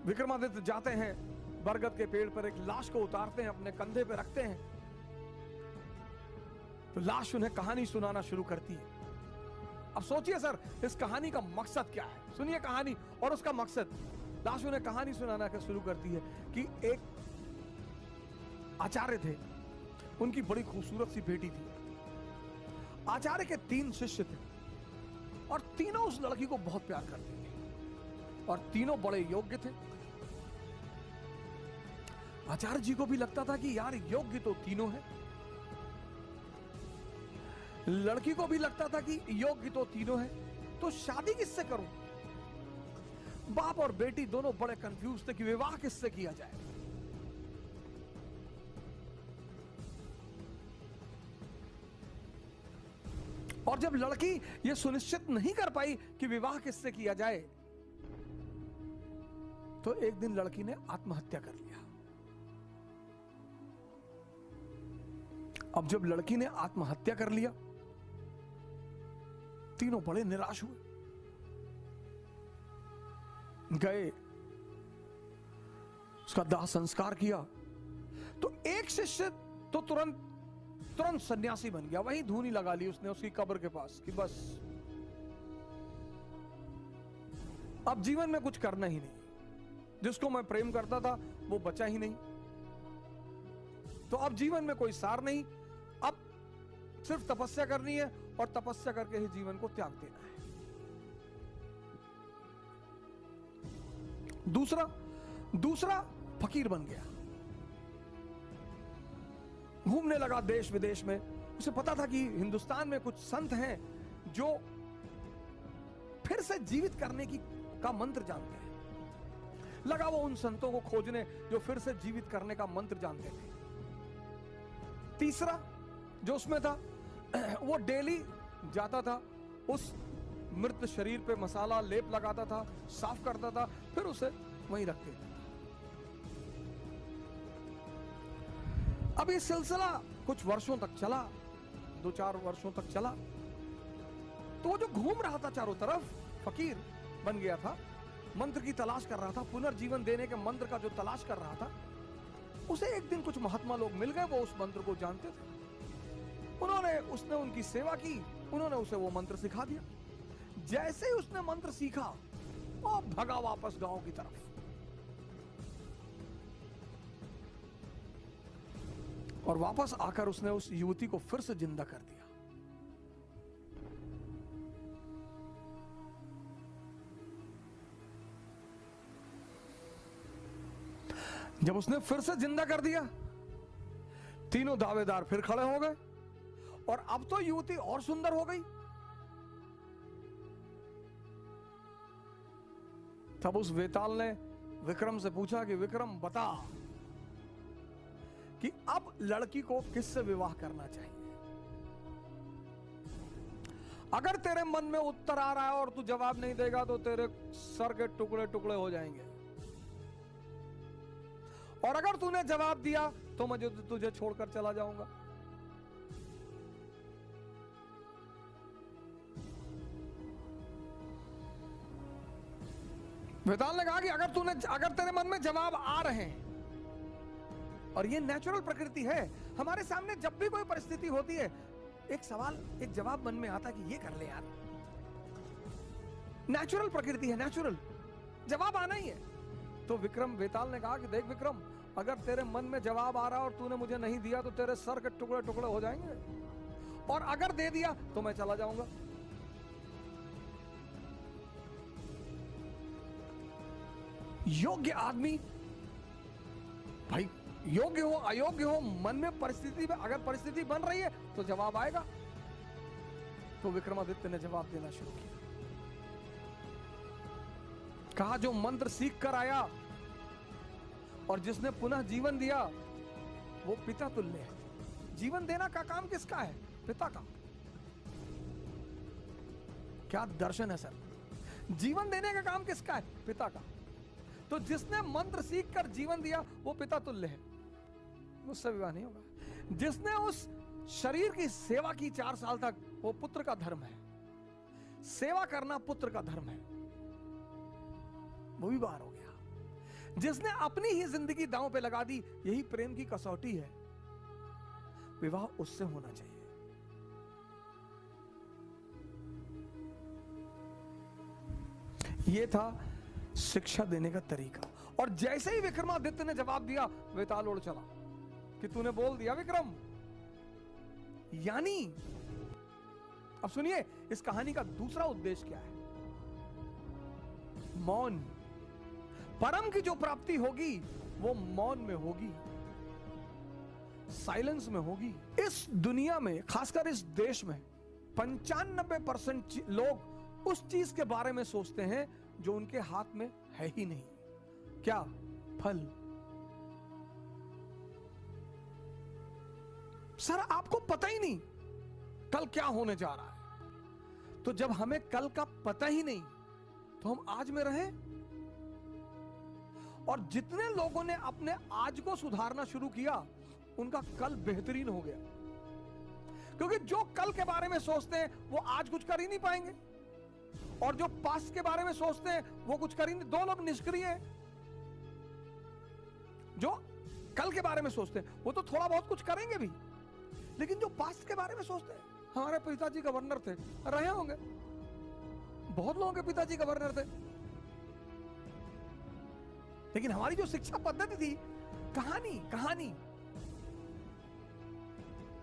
विक्रमादित्य जाते हैं, बरगद के पेड़ पर एक लाश को उतारते हैं, अपने कंधे पे रखते हैं, तो लाश उन्हें कहानी सुनाना शुरू करती है। अब सोचिए सर, इस कहानी का मकसद क्या है? सुनिए कहानी और उसका मकसद। लाश उन्हें कहानी सुनाना शुरू करती है कि एक आचार्य थे, उनकी बड़ी खूबसूरत सी बेटी थी। आचार्य के 3 शिष्य थे और तीनों उस लड़की को बहुत प्यार करते थे और तीनों बड़े योग्य थे। आचार्य जी को भी लगता था कि यार योग्य तो तीनों हैं, लड़की को भी लगता था कि योग्य तो तीनों हैं, तो शादी किससे करूं? बाप और बेटी दोनों बड़े कंफ्यूज थे कि विवाह किससे किया जाए। और जब लड़की यह सुनिश्चित नहीं कर पाई कि विवाह किससे किया जाए, तो एक दिन लड़की ने आत्महत्या कर लिया। अब जब लड़की ने आत्महत्या कर लिया, तीनों बड़े निराश हुए, गए उसका दाह संस्कार किया। तो एक शिष्य तो तुरंत सन्यासी बन गया, वहीं धूनी लगा ली उसने उसकी कब्र के पास कि बस अब जीवन में कुछ करना ही नहीं, जिसको मैं प्रेम करता था वो बचा ही नहीं, तो अब जीवन में कोई सार नहीं, अब सिर्फ तपस्या करनी है और तपस्या करके ही जीवन को त्याग देना है। दूसरा फकीर बन गया, घूमने लगा देश विदेश में। उसे पता था कि हिंदुस्तान में कुछ संत हैं जो फिर से जीवित करने का मंत्र जानते हैं। लगा वो उन संतों को खोजने जो फिर से जीवित करने का मंत्र जानते थे। तीसरा जो उसमें था, वो डेली जाता था, उस मृत शरीर पे मसाला लेप लगाता था, साफ करता था, फिर उसे वहीं रख देता था। अब ये सिलसिला कुछ वर्षों तक चला, 2-4 वर्षों तक चला। तो वो जो घूम रहा था चारों तरफ, फकीर बन गया था, मंत्र की तलाश कर रहा था, पुनर्जीवन देने के मंत्र का जो तलाश कर रहा था, उसे एक दिन कुछ महात्मा लोग मिल गए, वो उस मंत्र को जानते थे। उसने उनकी सेवा की, उन्होंने उसे वो मंत्र सिखा दिया। जैसे ही उसने मंत्र सीखा, वो भगा वापस गांव की तरफ। और वापस आकर उसने उस युवती को फिर से जिंदा कर दिया। जब उसने फिर से जिंदा कर दिया, तीनों दावेदार फिर खड़े हो गए और अब तो युवती और सुंदर हो गई। तब उस वेताल ने विक्रम से पूछा कि विक्रम बता कि अब लड़की को किससे विवाह करना चाहिए? अगर तेरे मन में उत्तर आ रहा है और तू जवाब नहीं देगा तो तेरे सर के टुकड़े टुकड़े हो जाएंगे, और अगर तूने जवाब दिया तो मैं तुझे छोड़कर चला जाऊंगा। वेताल ने कहा कि अगर तेरे मन में जवाब आ रहे हैं, और ये नेचुरल प्रकृति है, हमारे सामने जब भी कोई परिस्थिति होती है, एक सवाल, एक जवाब मन में आता कि ये कर ले यार, नेचुरल प्रकृति है, नेचुरल जवाब आना ही है। तो वेताल ने कहा कि देख विक्रम, अगर तेरे मन में जवाब आ रहा और तूने मुझे नहीं दिया तो तेरे सर के टुकड़े टुकड़े हो जाएंगे, और अगर दे दिया तो मैं चला जाऊंगा। योग्य आदमी, भाई योग्य हो अयोग्य हो, मन में परिस्थिति में अगर परिस्थिति बन रही है तो जवाब आएगा। तो विक्रमादित्य ने जवाब देना शुरू किया। कहा जो मंत्र सीख कर आया और जिसने पुनः जीवन दिया वो पिता तुल्य है। जीवन देना का काम किसका है? पिता का। क्या दर्शन है सर! जीवन देने का काम किसका है? पिता का। तो जिसने मंत्र सीख कर जीवन दिया वो पिता तुल्य है, मुझसे विवाह नहीं होगा। जिसने उस शरीर की सेवा की 4 साल तक, वो पुत्र का धर्म है। सेवा करना पुत्र का धर्म है, वो भी बाहर हो गया। जिसने अपनी ही जिंदगी दांव पे लगा दी, यही प्रेम की कसौटी है। विवाह उससे होना चाहिए। यह था शिक्षा देने का तरीका। और जैसे ही विक्रमादित्य ने जवाब दिया, वेताल उड़ चला कि तूने बोल दिया विक्रम। यानी अब सुनिए, इस कहानी का दूसरा उद्देश्य क्या है। मौन। परम की जो प्राप्ति होगी वो मौन में होगी, साइलेंस में होगी। इस दुनिया में, खासकर इस देश में 95% लोग उस चीज के बारे में सोचते हैं जो उनके हाथ में है ही नहीं। क्या? फल। सर आपको पता ही नहीं कल क्या होने जा रहा है। तो जब हमें कल का पता ही नहीं, तो हम आज में रहें। और जितने लोगों ने अपने आज को सुधारना शुरू किया, उनका कल बेहतरीन हो गया। क्योंकि जो कल के बारे में सोचते हैं वो आज कुछ कर ही नहीं पाएंगे, और जो पास्ट के बारे में सोचते हैं वो कुछ कर ही नहीं। दो लोग निष्क्रिय हैं। जो कल के बारे में सोचते हैं वो तो थोड़ा बहुत कुछ करेंगे भी, लेकिन जो पास्ट के बारे में सोचते हैं, हमारे पिताजी गवर्नर थे, रहे होंगे, बहुत लोगों के पिताजी गवर्नर थे, लेकिन हमारी जो शिक्षा पद्धति थी, कहानी